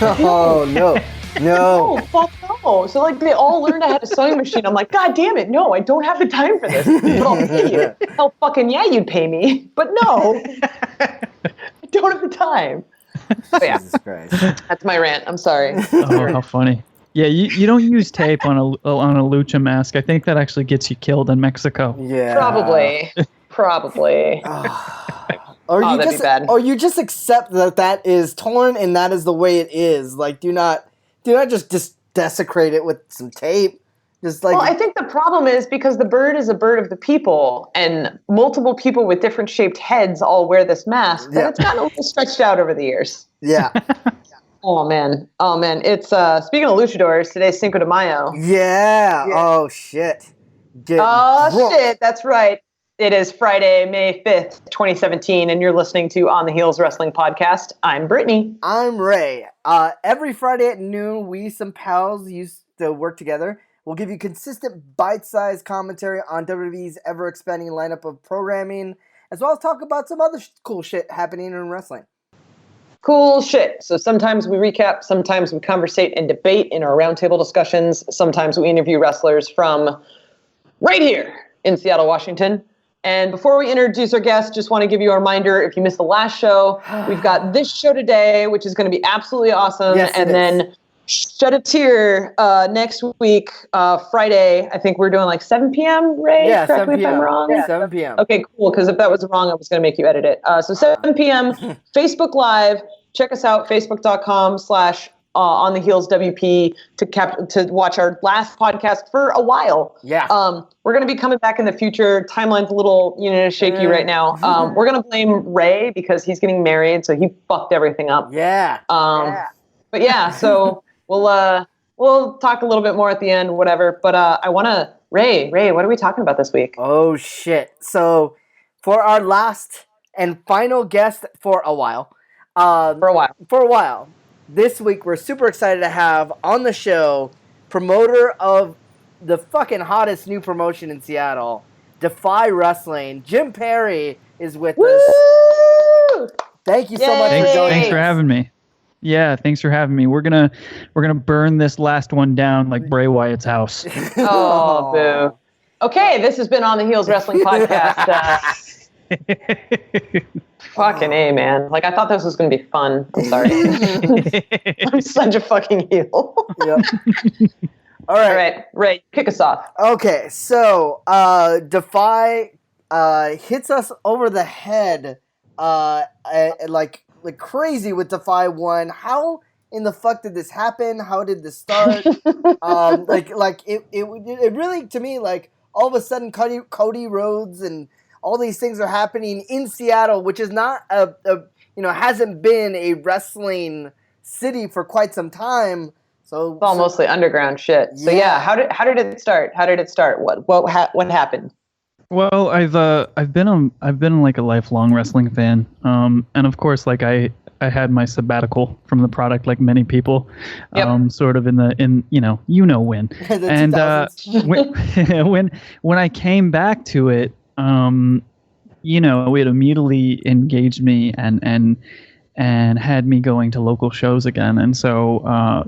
Oh, no. No. No, fuck no. So like they all learned I had a sewing machine. I'm like, God damn it, no, I don't have the time for this. But I'll pay you. Hell fucking yeah, you'd pay me. But no, I don't have the time. But yeah, Jesus Christ. that's my rant. I'm sorry. Oh, how funny. Yeah, you don't use tape on a lucha mask. I think that actually gets you killed in Mexico. Yeah. Probably. Or that'd be bad. Or you just accept that is torn and that is the way it is. Like, do not just desecrate it with some tape. Just like. Well, I think the problem is because the bird is a bird of the people, and multiple people with different shaped heads all wear this mask. But it's gotten a little stretched out over the years. Yeah. Oh man. It's speaking of luchadors, today's Cinco de Mayo. Yeah. Oh shit. Shit. That's right. It is Friday, May 5th, 2017, and you're listening to On the Heels Wrestling Podcast. I'm Brittany. I'm Ray. Every Friday at noon, we, some pals, used to work together. We'll give you consistent, bite-sized commentary on WWE's ever-expanding lineup of programming, as well as talk about some other cool shit happening in wrestling. Cool shit. So sometimes we recap, sometimes we conversate and debate in our roundtable discussions, sometimes we interview wrestlers from right here in Seattle, Washington. And before we introduce our guests, just want to give you a reminder, if you missed the last show, we've got this show today, which is going to be absolutely awesome. Yes, and then Shed a Tear next week, Friday. I think we're doing like 7 p.m., Ray? Yeah, Correct 7 me if I'm p.m. wrong. Yeah, 7 p.m. Okay, cool. Because if that was wrong, I was going to make you edit it. So 7 p.m., Facebook Live. Check us out, facebook.com/On the Heels WP to watch our last podcast for a while. Yeah. We're going to be coming back in the future. Timeline's a little shaky right now. We're going to blame Ray because he's getting married, so he fucked everything up. Yeah. But yeah, so we'll talk a little bit more at the end, whatever. But I want to Ray, what are we talking about this week? Oh shit! So for our last and final guest for a while. For a while. This week, we're super excited to have on the show promoter of the fucking hottest new promotion in Seattle, DEFY Wrestling. Jim Perry is with us. Thank you so much for joining. Thanks for having me. Yeah, thanks for having me. We're gonna burn this last one down like Bray Wyatt's house. Oh, boo. Okay, this has been On the Heels Wrestling Podcast. Fucking A, man. Like, I thought this was going to be fun. I'm sorry. I'm such a fucking heel. Yep. All right, Ray, kick us off. Okay, so DEFY hits us over the head like crazy with DEFY 1. How in the fuck did this happen? How did this start? It really, to me, like, all of a sudden Cody Rhodes and all these things are happening in Seattle, which is not hasn't been a wrestling city for quite some time. So it's all mostly underground shit. Yeah. So yeah, how did it start? What happened? Well, I've been like a lifelong wrestling fan, and of course, like I had my sabbatical from the product, like many people, sort of when, and when I came back to it. It immediately engaged me and had me going to local shows again. And so, I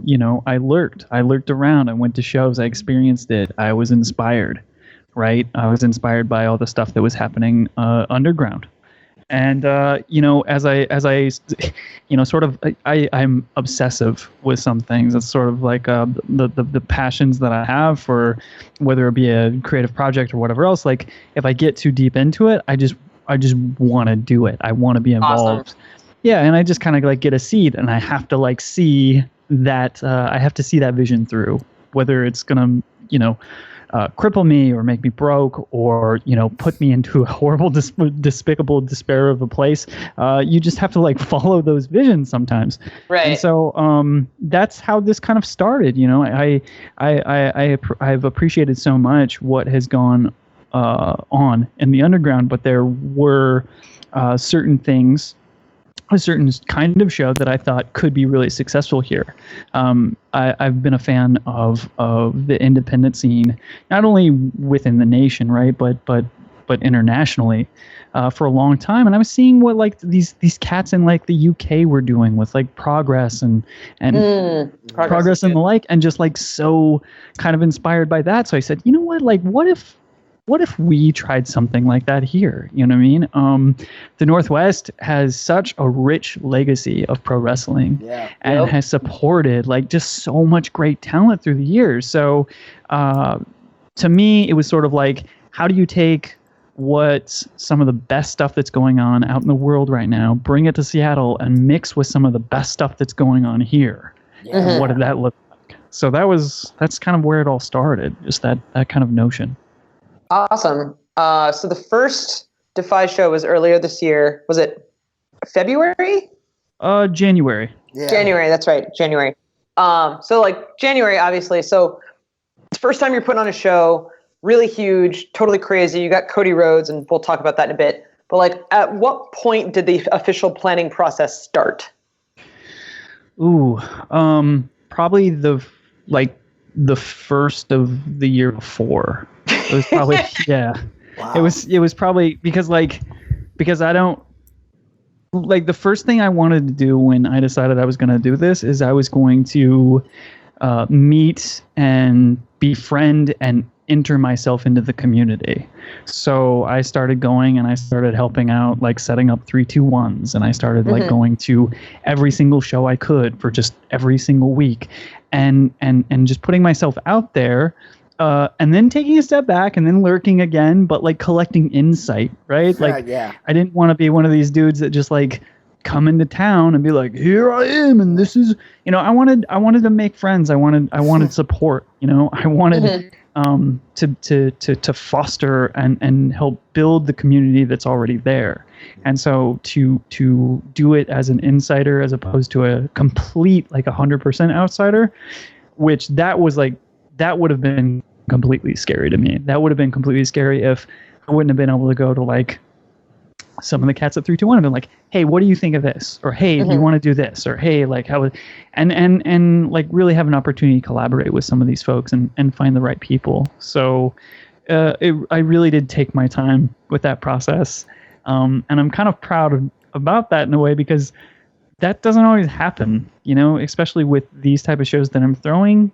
lurked around. I went to shows. I experienced it. I was inspired, right? I was inspired by all the stuff that was happening underground. And, I'm obsessive with some things. It's sort of like the passions that I have for whether it be a creative project or whatever else. Like, if I get too deep into it, I just want to do it. I want to be involved. Awesome. Yeah, and I just kind of like get a seed, and I have to like see that. I have to see that vision through, whether it's gonna, cripple me or make me broke or, put me into a horrible, despicable despair of a place. You just have to like follow those visions sometimes. Right. And so that's how this kind of started. I've appreciated so much what has gone on in the underground, but there were certain things, a certain kind of show that I thought could be really successful here. I've been a fan of the independent scene, not only within the nation, right, but but internationally for a long time. And I was seeing what like these cats in like the UK were doing with like Progress and Progress and the like, and just like so kind of inspired by that. So I said, you know what, like what if we tried something like that here? You know what I mean? The Northwest has such a rich legacy of pro wrestling and has supported like just so much great talent through the years. So to me, it was sort of like, how do you take what's some of the best stuff that's going on out in the world right now, bring it to Seattle and mix with some of the best stuff that's going on here? And what did that look like? So that's kind of where it all started, just that kind of notion. Awesome. So the first DEFY show was earlier this year. Was it February? January. Yeah. January, that's right. January. So like January, obviously. So it's the first time you're putting on a show, really huge, totally crazy. You got Cody Rhodes, and we'll talk about that in a bit. But like, at what point did the official planning process start? Ooh, probably the first of the year before. It was probably Wow. It was probably because I don't like, the first thing I wanted to do when I decided I was going to do this is I was going to meet and befriend and enter myself into the community. So I started going and I started helping out, like setting up 3-2-1s, and I started like going to every single show I could for just every single week, and just putting myself out there. And then taking a step back and then lurking again, but like collecting insight, right? Like, I didn't want to be one of these dudes that just like come into town and be like, here I am, and this is, you know, I wanted to make friends. I wanted support. You know, I wanted to foster and help build the community that's already there. And so to do it as an insider as opposed to a complete like 100% outsider, which that would have been completely scary to me. That would have been completely scary if I wouldn't have been able to go to like some of the cats at 3-2-1 and been like, hey, what do you think of this? Or hey, do you want to do this? Or hey, like how, and like really have an opportunity to collaborate with some of these folks and find the right people. So I really did take my time with that process. And I'm kind of proud about that in a way, because that doesn't always happen, you know, especially with these type of shows that I'm throwing.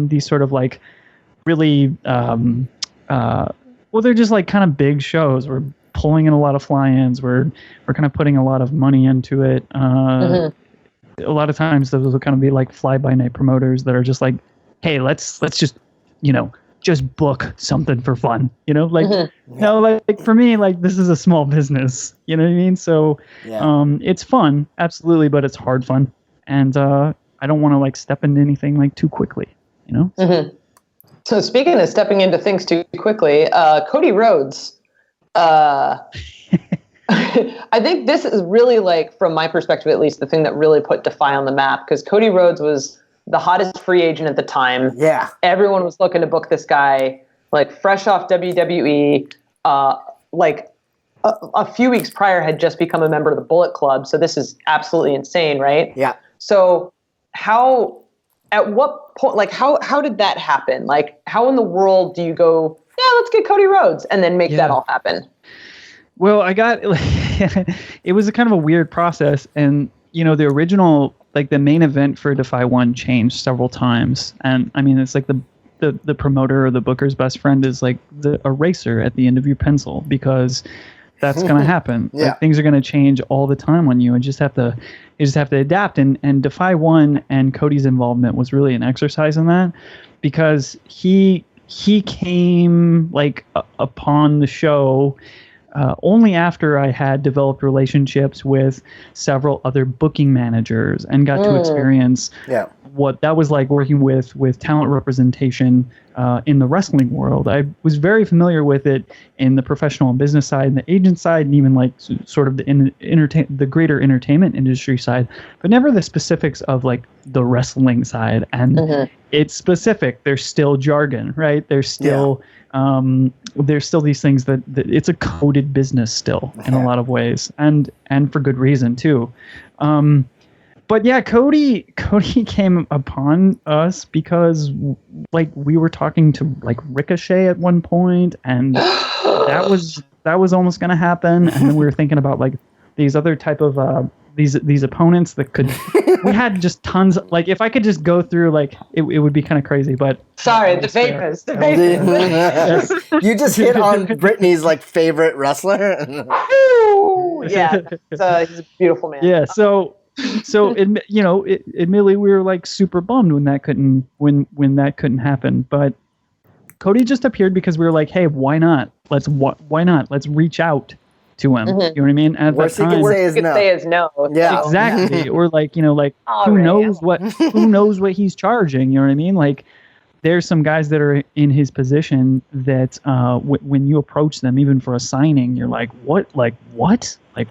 These sort of like really, well, they're just like kind of big shows. We're pulling in a lot of fly-ins. We're kind of putting a lot of money into it. A lot of times those will kind of be like fly-by-night promoters that are just like, hey, let's just, you know, just book something for fun, you know, like, no, like for me, like this is a small business, you know what I mean? So, it's fun, absolutely, but it's hard fun. And, I don't want to like step into anything like too quickly, you know? So speaking of stepping into things too quickly, Cody Rhodes, I think this is really like, from my perspective, at least the thing that really put DEFY on the map, because Cody Rhodes was the hottest free agent at the time. Yeah. Everyone was looking to book this guy, like fresh off WWE, like a few weeks prior had just become a member of the Bullet Club. So this is absolutely insane, right? Yeah. So at what point, like how did that happen? Like how in the world do you go, yeah, let's get Cody Rhodes and then make that all happen? Well, it was a kind of a weird process. And, you know, the original, like the main event for DEFY 1 changed several times. And I mean, it's like the promoter or the booker's best friend is like the eraser at the end of your pencil, because that's going to happen. Like, things are going to change all the time on you, and you just have to adapt. And DEFY 1 and Cody's involvement was really an exercise in that, because he came like upon the show only after I had developed relationships with several other booking managers and got to experience what that was like working with talent representation in the wrestling world. I was very familiar with it in the professional and business side and the agent side, and even like sort of the greater entertainment industry side, but never the specifics of like the wrestling side. And it's specific. There's still jargon, right? There's still these things that it's a coded business still in a lot of ways, and for good reason too. But yeah, Cody came upon us because like we were talking to like Ricochet at one point, and that was that was almost going to happen, and then we were thinking about like these other type of these opponents that could. We had just tons. Like if I could just go through, like it would be kind of crazy. But sorry, the vapors. Yes. You just hit on Brittany's like favorite wrestler. Yeah, he's a beautiful man. Yeah. So admittedly, we were like super bummed when that couldn't happen. But Cody just appeared because we were like, hey, why not? Why not? Let's reach out to him. Mm-hmm. You know what I mean? At Worst that he time, can say is no. Yeah, exactly. Or like, All who right. knows what he's charging? You know what I mean? Like, there's some guys that are in his position that when you approach them, even for a signing, you're like, what? Like,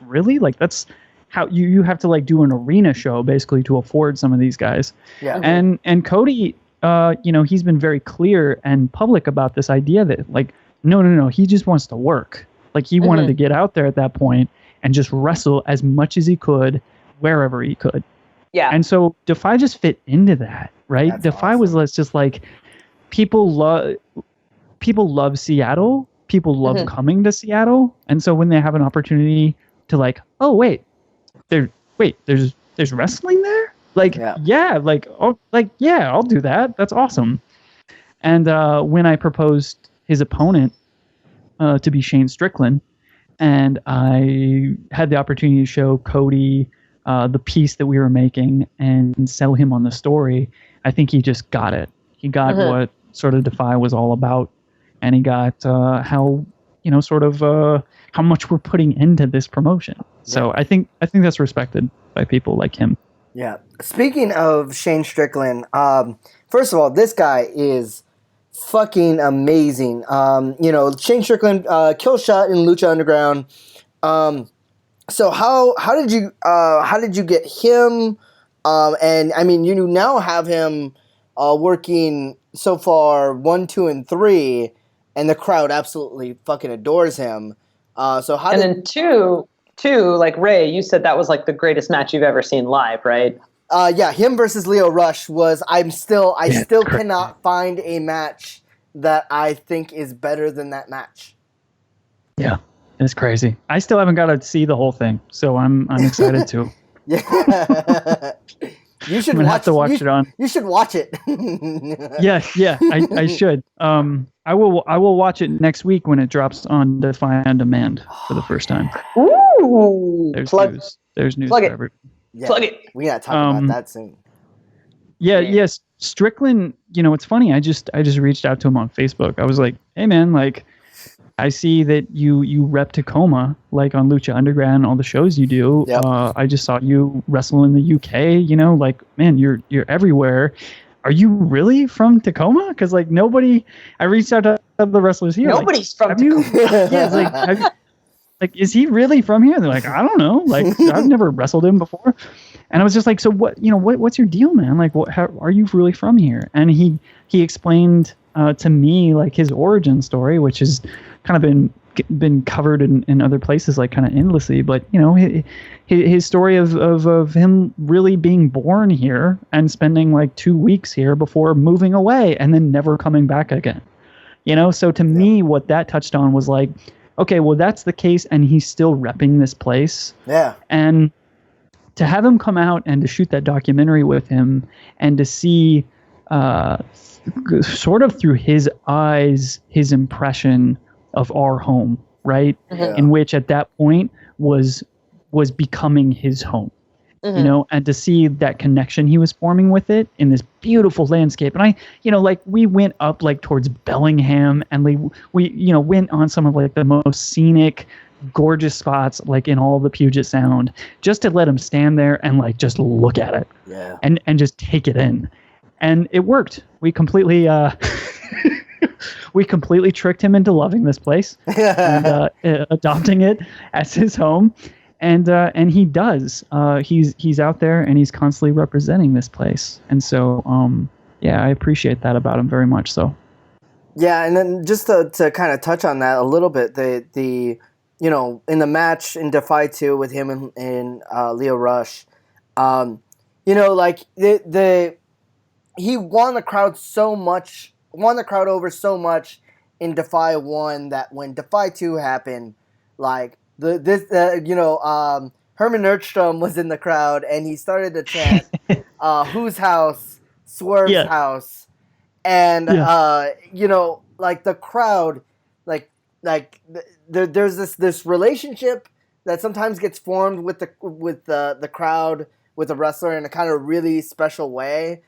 really? Like, that's how you have to like do an arena show basically to afford some of these guys. Yeah. And Cody, he's been very clear and public about this idea that like, no, he just wants to work. Like he wanted to get out there at that point and just wrestle as much as he could, wherever he could. Yeah. And so DEFY just fit into that, right? That's DEFY awesome. was just like people love Seattle. People love coming to Seattle. And so when they have an opportunity to like, oh wait, there's wrestling there? Like, yeah, I'll do that. That's awesome. And when I proposed his opponent to be Shane Strickland, and I had the opportunity to show Cody the piece that we were making and sell him on the story, I think he just got it. He got what sort of DEFY was all about, and he got how how much we're putting into this promotion. So I think that's respected by people like him. Yeah. Speaking of Shane Strickland, first of all, this guy is fucking amazing. Shane Strickland, kill shot in Lucha Underground. So how did you get him? And I mean, you now have him working so far 1, 2, and 3, and the crowd absolutely fucking adores him. Then two, like Ray, you said that was like the greatest match you've ever seen live, right? Yeah, him versus Leo Rush was. I still cannot find a match that I think is better than that match. Yeah, it's crazy. I still haven't got to see the whole thing, so I'm excited to. Yeah. You should have to watch it on. You should watch it. Yeah, I should. I will watch it next week when it drops on DEFY On Demand for the first time. Ooh, There's news Plug for it. everyone. Yeah, Plug it. We gotta talk about that soon. Yeah, yes. Strickland, it's funny. I just reached out to him on Facebook. I was like, hey man, like I see that you rep Tacoma, like on Lucha Underground, all the shows you do. Yep. I just saw you wrestle in the UK, like, man, you're everywhere. Are you really from Tacoma? Because like nobody, I reached out to the wrestlers here. Nobody's from Tacoma. Yeah, it's like, is he really from here? They're like, I don't know. Like, I've never wrestled him before. And I was just like, so what's your deal, man? Like, how are you really from here? And he explained to me like his origin story, which has kind of been covered in other places, like kind of endlessly. But his story of him really being born here and spending like 2 weeks here before moving away and then never coming back again. So to me, what that touched on was like, okay, well that's the case, and he's still repping this place. Yeah. And to have him come out and to shoot that documentary with him and to see sort of through his eyes, his impression of our home, right? Yeah. In which at that point was becoming his home, and to see that connection he was forming with it in this beautiful landscape. And I, we went up like towards Bellingham, and we went on some of like the most scenic, gorgeous spots like in all the Puget Sound, just to let him stand there and like just look at it, and just take it in. And it worked. We completely tricked him into loving this place and adopting it as his home. And he does. He's out there and he's constantly representing this place. And so I appreciate that about him very much. So yeah, and then just to kind of touch on that a little bit, the in the match in DEFY 2 with him and Leo Rush, like he won the crowd over so much in DEFY 1 that when DEFY 2 happened, like Herman Nerdstrom was in the crowd and he started to chant, "Whose house? Swerve's Yeah. house," and Yeah. like the crowd, there's this relationship that sometimes gets formed with the crowd with a wrestler in a kind of really special way.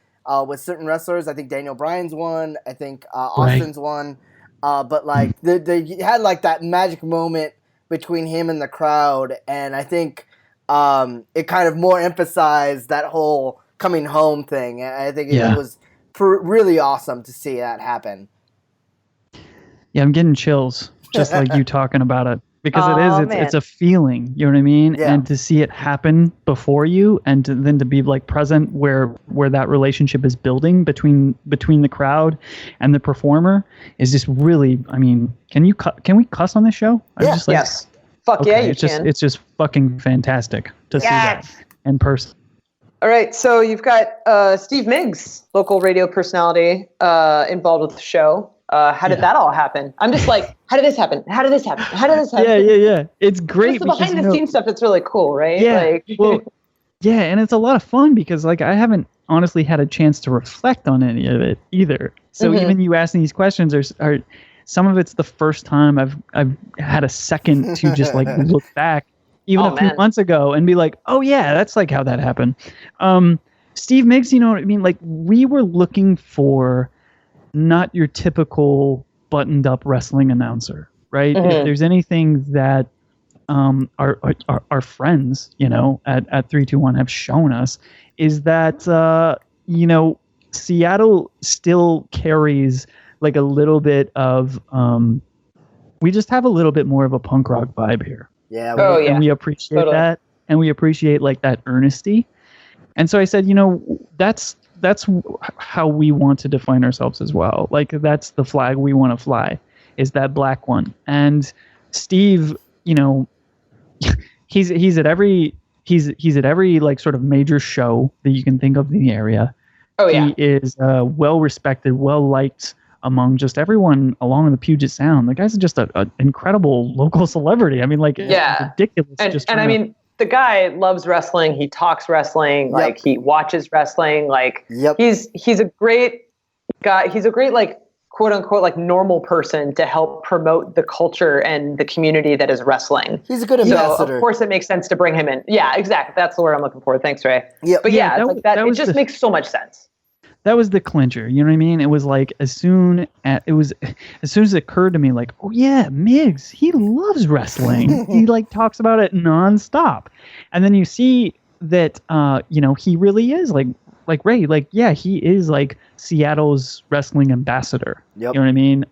With certain wrestlers, I think Daniel Bryan's one. I think Austin's one. But like they had like that magic moment between him and the crowd, and I think it kind of more emphasized that whole coming home thing. I think it was really awesome to see that happen. Yeah, I'm getting chills just like you talking about it. Because it's a feeling, you know what I mean? Yeah. And to see it happen before you and then to be like present where that relationship is building between the crowd and the performer is just really, I mean, can we cuss on this show? Yeah. Just like, yes. Fuck okay, yeah, you can. It's just fucking fantastic to see that in person. All right, so you've got Steve Miggs, local radio personality, involved with the show. How did that all happen? I'm just like, how did this happen? How did this happen? How did this happen? Yeah. It's great. Just the behind the scenes stuff that's really cool, right? Yeah. And it's a lot of fun because like I haven't honestly had a chance to reflect on any of it either. So even you asking these questions are some of it's the first time I've had a second to just like look back even a few months ago and be like, oh yeah, that's like how that happened. Steve Miggs, you know what I mean? Like we were looking for not your typical buttoned up wrestling announcer, right? If there's anything that our friends, you know, at 321 have shown us is that, Seattle still carries like a little bit of, we just have a little bit more of a punk rock vibe here. Yeah. And we appreciate that. And we appreciate like that earnesty. And so I said, that's how we want to define ourselves as well. Like that's the flag we want to fly, is that black one. And Steve, he's at every like sort of major show that you can think of in the area. Oh yeah. He is well respected, well liked among just everyone along the Puget Sound. The guy's just an incredible local celebrity. I mean, like it's ridiculous. And I mean, the guy loves wrestling. He talks wrestling. Like he watches wrestling. Like he's a great guy. He's a great like quote unquote like normal person to help promote the culture and the community that is wrestling. He's a good ambassador. So of course it makes sense to bring him in. Yeah, exactly. That's the word I'm looking for. Thanks, Ray. Yep. But it just makes so much sense. That was the clincher, you know what I mean? It was like as soon as it occurred to me, like, oh yeah, Miggs, he loves wrestling. He like talks about it nonstop, and then you see that, he really is like Ray, like yeah, he is like Seattle's wrestling ambassador. Yep. You know what I mean?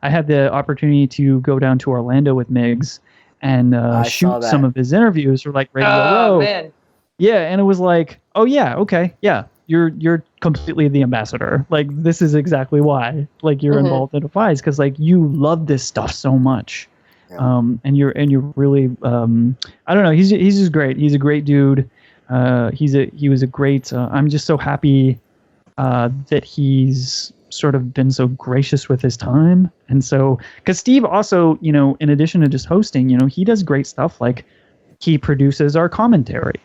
I had the opportunity to go down to Orlando with Miggs and shoot some of his interviews for like Radio Row. Man. Yeah, and it was like, oh yeah, okay, yeah. You're completely the ambassador. Like this is exactly why. Like you're involved in DEFYs because like you love this stuff so much, and you're really I don't know. He's just great. He's a great dude. He was a great. I'm just so happy that he's sort of been so gracious with his time, and so because Steve also, in addition to just hosting, he does great stuff. Like he produces our commentary,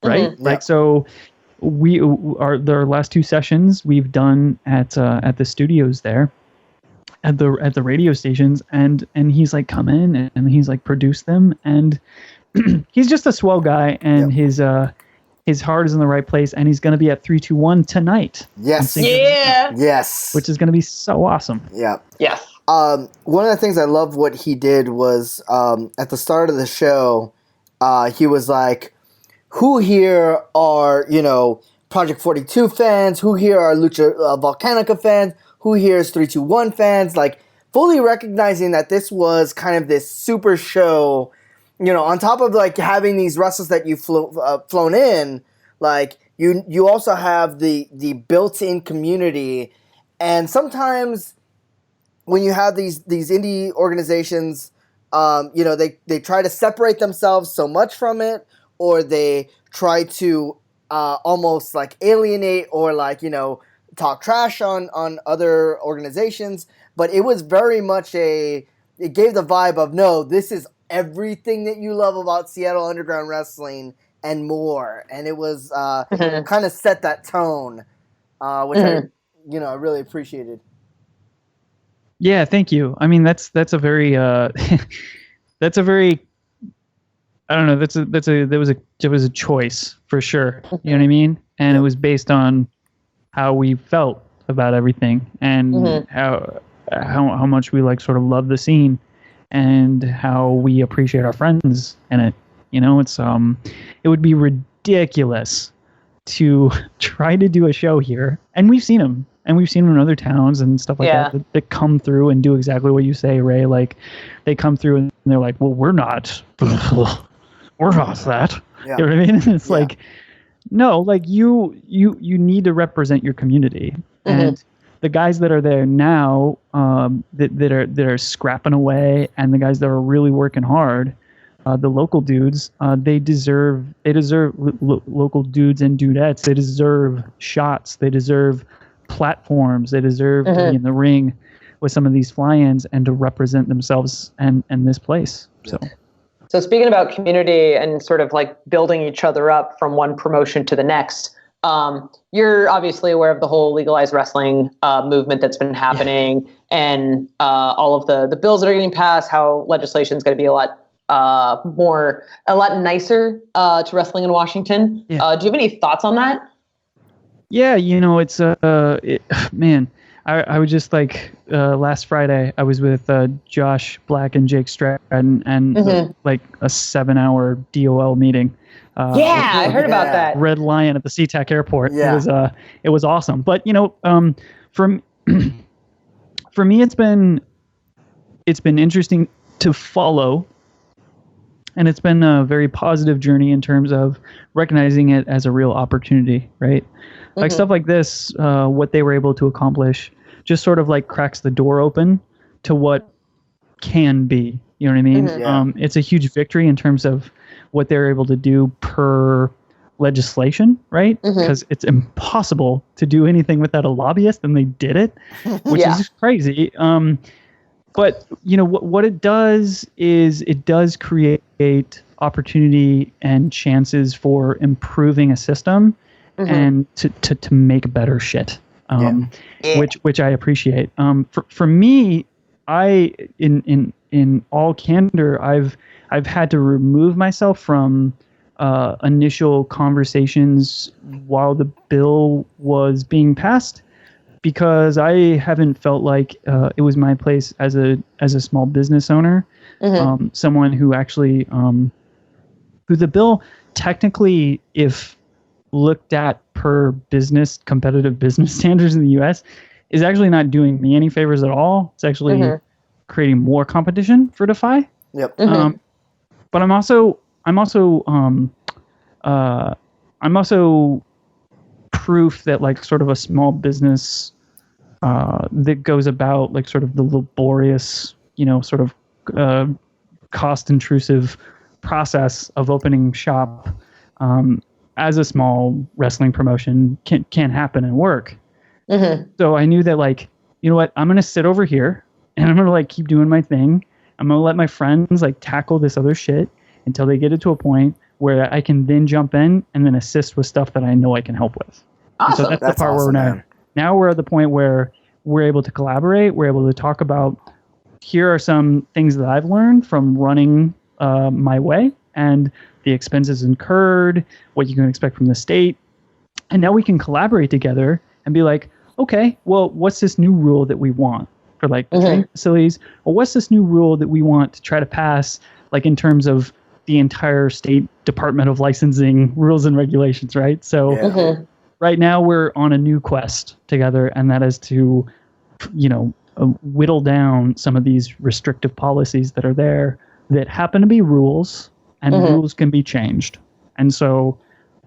right? Like so. Our last two sessions we've done at the studios there at the radio stations and he's like come in and he's like produced them and he's just a swell guy and his heart is in the right place and he's going to be at 321 tonight. Yes. Yes. Which is going to be so awesome. Yeah. Yes. One of the things I love what he did was at the start of the show he was like, who here are, Project 42 fans? Who here are Lucha Volcanica fans? Who here is 321 fans? Like, fully recognizing that this was kind of this super show, on top of, like, having these wrestlers that you've flown in, like, you also have the built-in community. And sometimes when you have these indie organizations, they try to separate themselves so much from it, or they try to almost like alienate or like, talk trash on other organizations. But it was very much it gave the vibe of, no, this is everything that you love about Seattle Underground Wrestling and more. And it was kind of set that tone, which I really appreciated. Yeah, thank you. I mean, that's a very that's a very, I don't know, there was a choice for sure. You know what I mean? And it was based on how we felt about everything and how much we like sort of love the scene and how we appreciate our friends in it. You know, it's it would be ridiculous to try to do a show here, and we've seen them. And we've seen them in other towns and stuff like that come through and do exactly what you say, Ray. Like, they come through and they're like, well, we're not that. Yeah. You know what I mean? It's like, no, like you need to represent your community. And the guys that are there now, that are scrapping away, and the guys that are really working hard, the local dudes, they deserve local dudes and dudettes. They deserve shots. They deserve platforms. They deserve to be in the ring with some of these fly-ins and to represent themselves and this place. So speaking about community and sort of like building each other up from one promotion to the next, you're obviously aware of the whole legalized wrestling movement that's been happening, and all of the bills that are getting passed, how legislation is going to be a lot nicer to wrestling in Washington. Do you have any thoughts on that? Yeah, you know, it's man, I was just like last Friday I was with Josh Black and Jake Stratton and like a 7-hour DOL meeting. I heard about that. Red Lion at the SeaTac airport. Yeah. It was awesome. But you know, for me it's been interesting to follow. And it's been a very positive journey in terms of recognizing it as a real opportunity, right? Like stuff like this, what they were able to accomplish just sort of like cracks the door open to what can be. You know what I mean? It's a huge victory in terms of what they're able to do per legislation, right? Because it's impossible to do anything without a lobbyist, and they did it, which is crazy. But you know what it does is it does create opportunity and chances for improving a system and to make better shit, which I appreciate. For me, in all candor, I've had to remove myself from initial conversations while the bill was being passed, because I haven't felt like it was my place as a small business owner, someone who actually who the bill technically, if looked at per competitive business standards in the U.S., is actually not doing me any favors at all. It's actually creating more competition for DEFY. Yep. But I'm also proof that like sort of a small business that goes about like sort of the laborious, you know, sort of cost intrusive process of opening shop as a small wrestling promotion can happen and work. So I knew that, like, you know what, I'm going to sit over here and I'm going to like keep doing my thing. I'm going to let my friends like tackle this other shit until they get it to a point where I can then jump in and then assist with stuff that I know I can help with. Awesome. So that's the part where we're now. Now we're at the point where we're able to collaborate. We're able to talk about, here are some things that I've learned from running my way and the expenses incurred, what you can expect from the state. And now we can collaborate together and be like, okay, well, what's this new rule that we want for like the training facilities? Or what's this new rule that we want to try to pass, like in terms of the entire state Department of Licensing rules and regulations, right? So right now we're on a new quest together, and that is to, you know, whittle down some of these restrictive policies that are there that happen to be rules, and rules can be changed. And so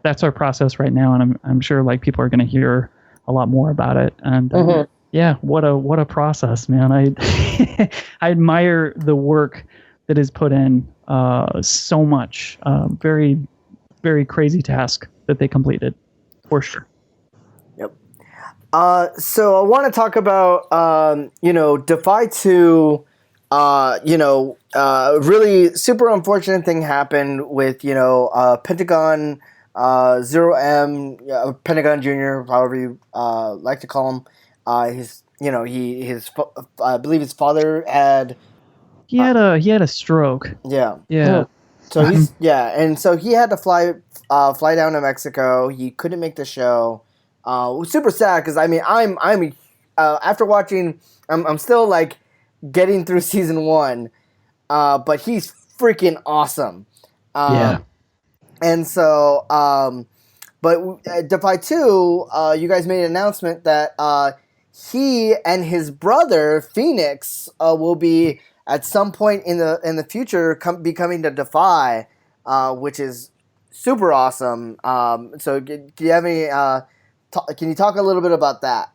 that's our process right now, and I'm sure like people are going to hear a lot more about it. And yeah, what a process, man. I I admire the work that is put in, so much. Very, very crazy task that they completed, for sure. Yep. So I want to talk about, you know, DEFY 2 really super unfortunate thing happened with, Pentagon, 0M, Pentagon Jr., however you like to call him. I believe his father had. He had a stroke. Yeah. Yeah. So so he had to fly down to Mexico. He couldn't make the show. It was super sad because I'm after watching, I'm still like getting through season 1, but he's freaking awesome. Yeah. And so, but DEFY 2, you guys made an announcement that he and his brother Phoenix will be at some point in the future be coming to DEFY, which is super awesome. So do you have any? Can you talk a little bit about that?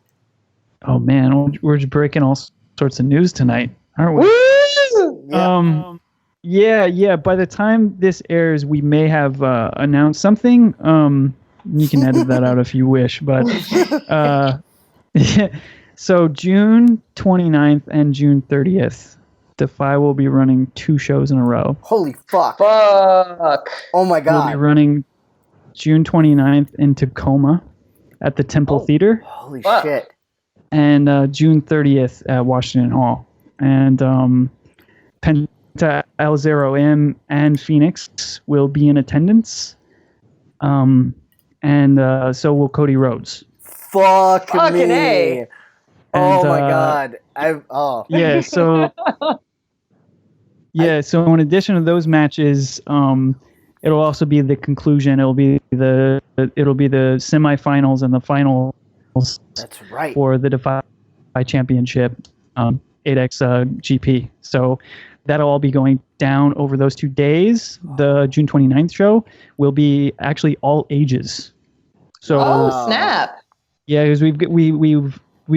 Oh man, we're just breaking all sorts of news tonight, aren't we? Woo! Yeah. Yeah. By the time this airs, we may have announced something. You can edit that out if you wish, but so June 29th and June 30th, DEFY will be running 2 shows in a row. Holy fuck! Oh my god! We'll be running June 29th in Tacoma at the Temple Theater. Holy shit! And June 30th at Washington Hall. And Penta L0M and Phoenix will be in attendance. And so will Cody Rhodes. Fucking me! A. Oh my god! Yeah. So So in addition to those matches, it'll also be the conclusion. It'll be the semifinals and the finals. That's right. For the DEFY Championship, 8X GP. So that'll all be going down over those 2 days. The June 29th show will be actually all ages. So snap! Yeah, because we've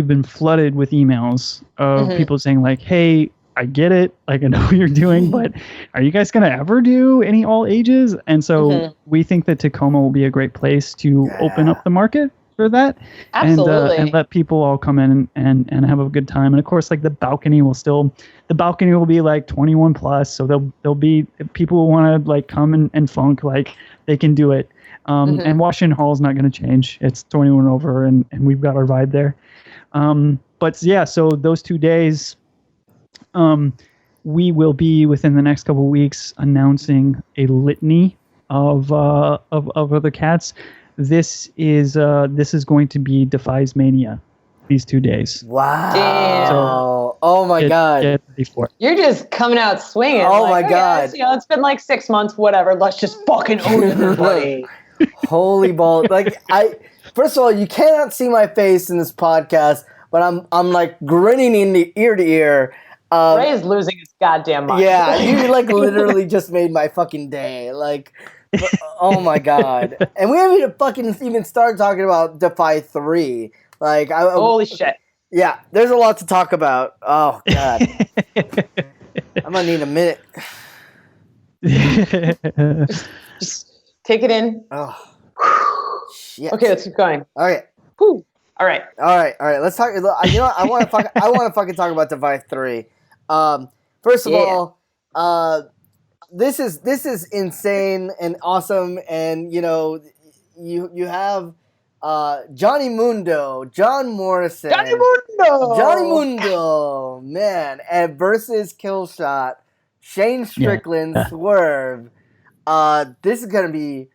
been flooded with emails of people saying like, "Hey, I get it. Like, I know what you're doing, but are you guys gonna ever do any all ages?" And so we think that Tacoma will be a great place to open up the market for that. Absolutely. And let people all come in and have a good time. And of course, like the balcony will be like 21 plus, so there'll be people who want to like come and funk, like they can do it. And Washington Hall is not going to change. It's 21 over, and we've got our vibe there. But yeah, so those 2 days, we will be within the next couple of weeks announcing a litany of other cats. This is going to be DEFY's Mania these 2 days. Wow! Damn. So, oh my god! Get ready for it. You're just coming out swinging. Oh my god! It's been like 6 months, whatever. Let's just fucking own everybody. Holy balls! Like first of all, you cannot see my face in this podcast, but I'm like grinning in the ear to ear. Ray is losing his goddamn mind. Yeah, you like literally just made my fucking day. Like, oh my god! And we haven't even started talking about DEFY 3. Like, holy shit! Yeah, there's a lot to talk about. Oh god, I'm gonna need a minute. Just take it in. Oh, shit. Okay, let's keep going. Okay. Whew. All right. Let's talk. You know what? I want to fucking talk about DEFY 3. First of all, this is insane and awesome, and you have Johnny Mundo, John Morrison, Johnny Mundo, man, and versus Killshot, Shane Strickland, Swerve. This is gonna be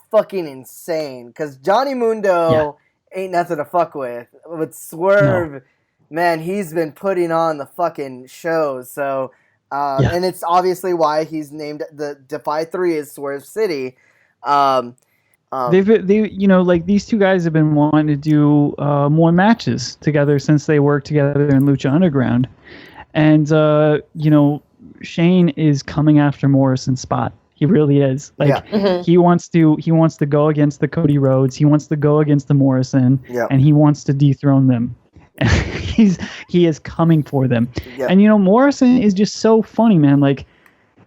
fucking insane because Johnny Mundo ain't nothing to fuck with. With Swerve, man, he's been putting on the fucking shows. So, and it's obviously why he's named the DEFY 3 is Swerve City. Like these two guys have been wanting to do more matches together since they worked together in Lucha Underground, and Shane is coming after Morrison's spot. He really is. Like he wants to go against the Cody Rhodes. He wants to go against the Morrison, and he wants to dethrone them. He is coming for them. And Morrison is just so funny, man. Like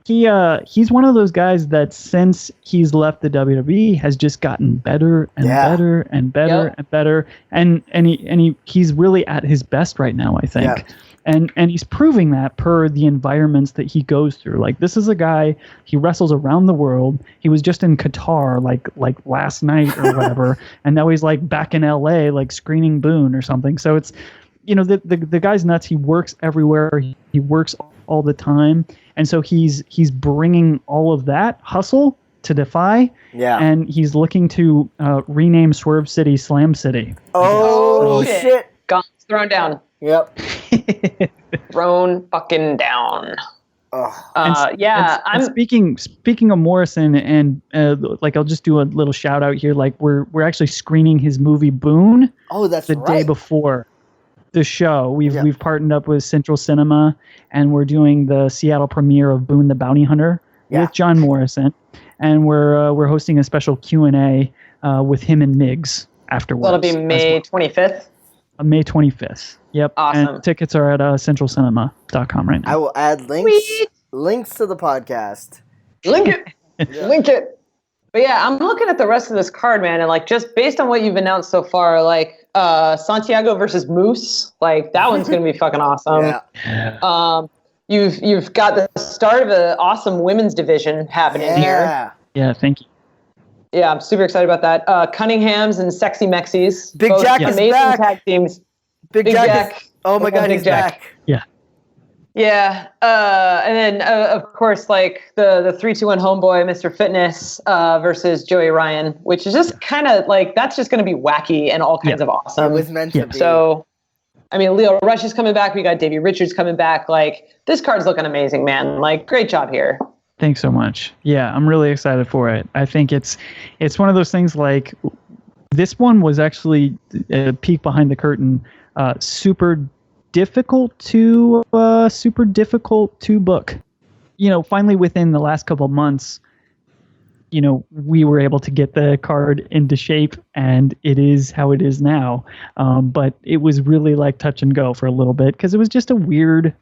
he's one of those guys that since he's left the WWE has just gotten better and better and better and better. And he's really at his best right now, I think. And he's proving that per the environments that he goes through. Like, this is a guy, he wrestles around the world. He was just in Qatar like last night or whatever, and now he's like back in LA like screening Boone or something. So it's, the guy's nuts. He works everywhere. He works all the time, and so he's bringing all of that hustle to Defy. Yeah. And he's looking to rename Swerve City Slam City. Oh, shit. Guns thrown down. Yep. Thrown fucking down. I'm speaking of Morrison, and I'll just do a little shout out here. Like, we're actually screening his movie Boone. Oh, that's the right. day before the show. We've partnered up with Central Cinema, and we're doing the Seattle premiere of Boone the Bounty Hunter with John Morrison, and we're hosting a special Q&A with him and Miggs afterwards. That'll be May 25th. May 25th. Yep. Awesome. And tickets are at centralcinema.com right now. I will add links to the podcast. Link it. Link it. But yeah, I'm looking at the rest of this card, man, and like just based on what you've announced so far, like Santiago versus Moose, like that one's gonna be fucking awesome. Yeah. You've got the start of an awesome women's division happening here. Yeah, thank you. Yeah, I'm super excited about that. Cunningham's and Sexy Mexies. Big Jack is amazing back. Tag teams. Big Jack. Oh my God, he's back. Yeah. Yeah. And then, of course, like the 3-2-1 homeboy, Mr. Fitness versus Joey Ryan, which is just kind of like, that's just going to be wacky and all kinds of awesome. It was meant to be. So, I mean, Leo Rush is coming back. We got Davey Richards coming back. Like, this card's looking amazing, man. Like, great job here. Thanks so much. Yeah, I'm really excited for it. I think it's one of those things, like, this one was actually a peek behind the curtain, super difficult to book. Finally within the last couple of months, we were able to get the card into shape, and it is how it is now. But it was really like touch and go for a little bit, because it was just a weird,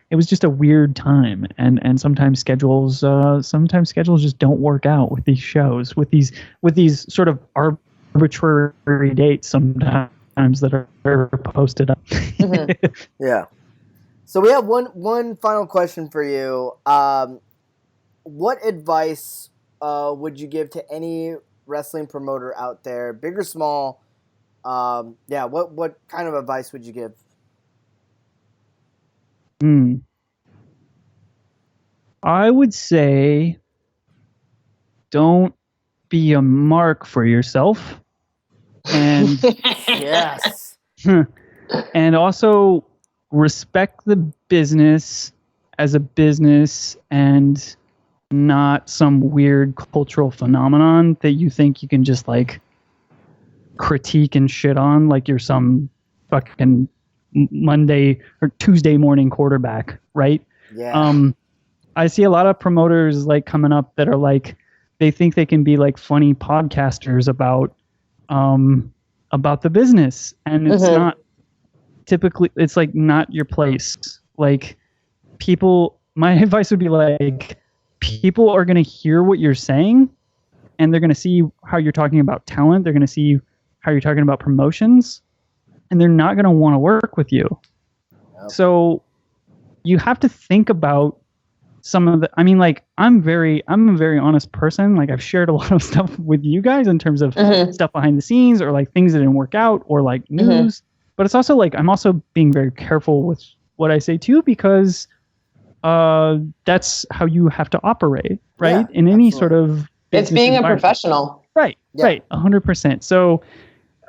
it was just a weird time, and sometimes schedules just don't work out with these shows, with these sort of arbitrary dates sometimes that are posted up. Mm-hmm. Yeah. So we have one final question for you. What advice would you give to any wrestling promoter out there, big or small? What kind of advice would you give? I would say, don't be a mark for yourself, and yes, and also respect the business as a business and not some weird cultural phenomenon that you think you can just like critique and shit on like you're some fucking Monday or Tuesday morning quarterback, right? Yeah. I see a lot of promoters like coming up that are like, they think they can be like funny podcasters about the business, and it's not typically, it's like not your place. Like, my advice would be like, people are going to hear what you're saying, and they're going to see how you're talking about talent. They're going to see how you're talking about promotions, and they're not going to want to work with you. Yep. So you have to think about some of the, I'm a very honest person. Like, I've shared a lot of stuff with you guys in terms of stuff behind the scenes, or like things that didn't work out, or like news. But it's also like, I'm also being very careful with what I say too, because that's how you have to operate, right? Yeah, in any sort of, it's being a professional. Right. Yeah. Right. 100%. So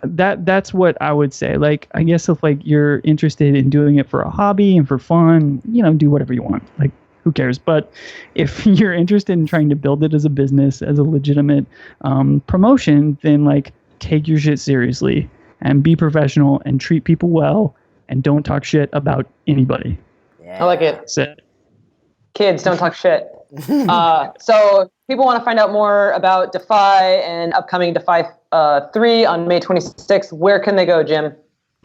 that's what I would say. Like, I guess if like you're interested in doing it for a hobby and for fun, do whatever you want. Like, who cares? But if you're interested in trying to build it as a business, as a legitimate promotion, then like, take your shit seriously and be professional and treat people well and don't talk shit about anybody. Yeah. I like it. That's it. Kids, don't talk shit. So if people want to find out more about Defy and upcoming Defy 3 on May 26th, where can they go, Jim?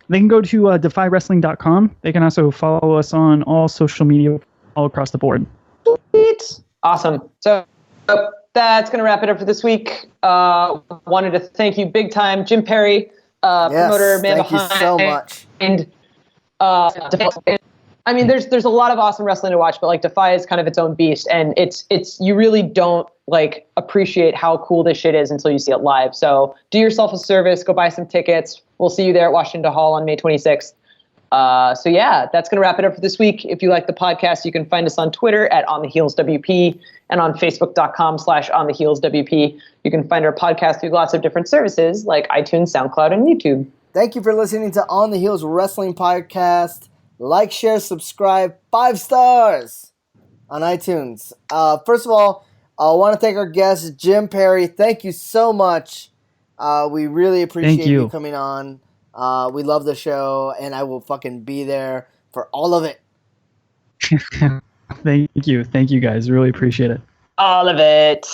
They can go to defywrestling.com. They can also follow us on all social media all across the board. Sweet. Awesome. So that's going to wrap it up for this week. Wanted to thank you big time, Jim Perry, promoter, man thank behind. You so much. And I mean, there's a lot of awesome wrestling to watch, but like DEFY is kind of its own beast, and it's you really don't like appreciate how cool this shit is until you see it live. So do yourself a service, go buy some tickets. We'll see you there at Washington Hall on May 26th. So yeah, that's going to wrap it up for this week. If you like the podcast, you can find us on Twitter at OnTheHeelsWP and on Facebook.com/OnTheHeelsWP. You can find our podcast through lots of different services like iTunes, SoundCloud, and YouTube. Thank you for listening to On the Heels Wrestling Podcast. Like, share, subscribe, 5 stars on iTunes. First of all, I want to thank our guest, Jim Perry. Thank you so much. We really appreciate you coming on. We love the show, and I will fucking be there for all of it. Thank you. Thank you, guys. Really appreciate it. All of it.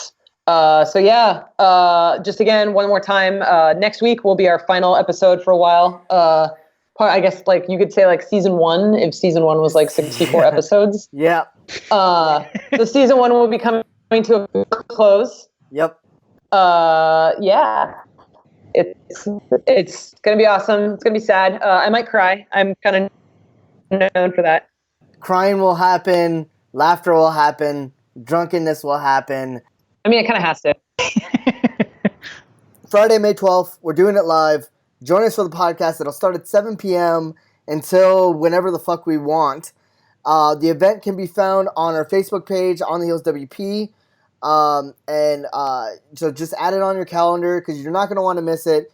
So yeah, just again, one more time, next week will be our final episode for a while. I guess like you could say like season 1, if season 1 was like 64 episodes. Yeah. So season 1 will be coming to a close. Yep. Yeah. It's gonna be awesome. It's gonna be sad. I might cry. I'm kind of known for that. Crying will happen. Laughter will happen. Drunkenness will happen. I mean, it kind of has to. Friday, May 12th. We're doing it live. Join us for the podcast. It'll start at 7 p.m. until whenever the fuck we want. The event can be found on our Facebook page, On the Heels WP. So just add it on your calendar because you're not going to want to miss it.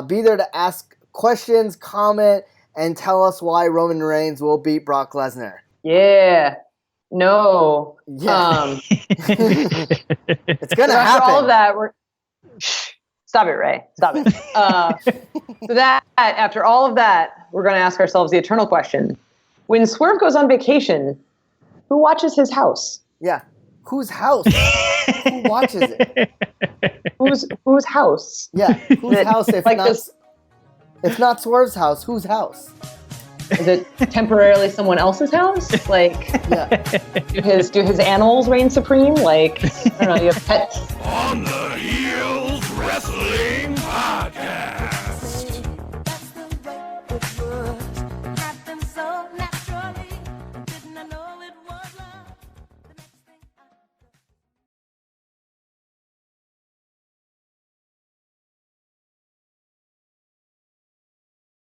Be there to ask questions, comment, and tell us why Roman Reigns will beat Brock Lesnar. Yeah. No. Yeah. It's going to happen. After all of that, Stop it, Ray. Stop it. So that after all of that, we're going to ask ourselves the eternal question. When Swerve goes on vacation, who watches his house? Yeah. Whose house? Who watches it? Whose house? Yeah. Whose house if like if not Swerve's house, whose house? Is it temporarily someone else's house? Like, yeah. Do his animals reign supreme? Like, I don't know, you have pets. On the Heels Wrestling.